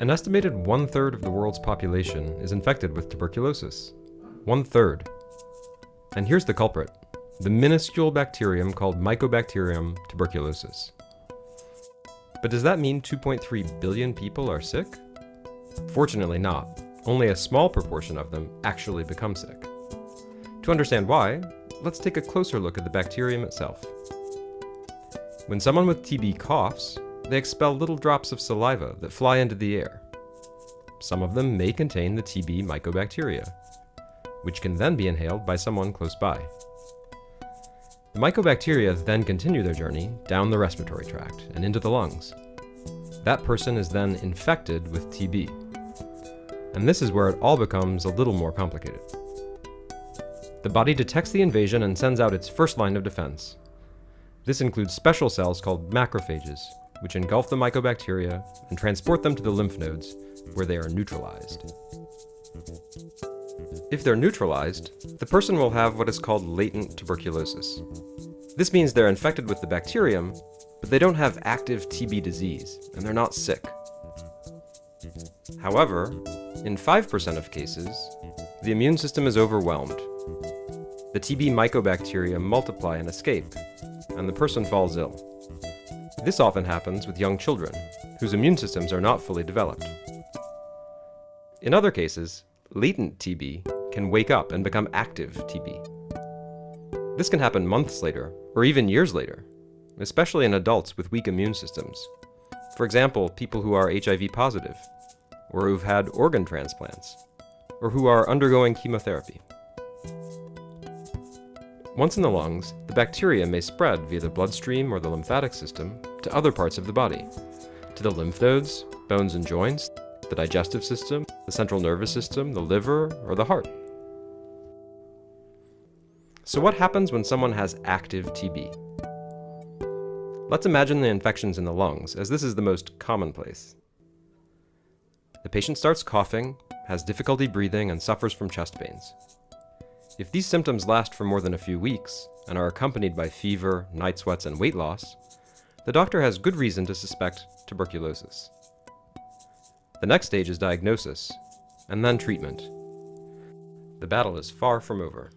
An estimated 1/3 of the world's population is infected with tuberculosis. 1/3. And here's the culprit, the minuscule bacterium called Mycobacterium tuberculosis. But does that mean 2.3 billion people are sick? Fortunately not. Only a small proportion of them actually become sick. To understand why, let's take a closer look at the bacterium itself. When someone with TB coughs, they expel little drops of saliva that fly into the air. Some of them may contain the TB mycobacteria, which can then be inhaled by someone close by. The mycobacteria then continue their journey down the respiratory tract and into the lungs. That person is then infected with TB. And this is where it all becomes a little more complicated. The body detects the invasion and sends out its first line of defense. This includes special cells called macrophages, which engulf the mycobacteria and transport them to the lymph nodes, where they are neutralized. If they're neutralized, the person will have what is called latent tuberculosis. This means they're infected with the bacterium, but they don't have active TB disease, and they're not sick. However, in 5% of cases, the immune system is overwhelmed. The TB mycobacteria multiply and escape, and the person falls ill. This often happens with young children, whose immune systems are not fully developed. In other cases, latent TB can wake up and become active TB. This can happen months later, or even years later, especially in adults with weak immune systems. For example, people who are HIV positive, or who've had organ transplants, or who are undergoing chemotherapy. Once in the lungs, the bacteria may spread via the bloodstream or the lymphatic system to other parts of the body, to the lymph nodes, bones and joints, the digestive system, the central nervous system, the liver, or the heart. So what happens when someone has active TB? Let's imagine the infections in the lungs, as this is the most commonplace. The patient starts coughing, has difficulty breathing, and suffers from chest pains. If these symptoms last for more than a few weeks, and are accompanied by fever, night sweats, and weight loss, the doctor has good reason to suspect tuberculosis. The next stage is diagnosis, and then treatment. The battle is far from over.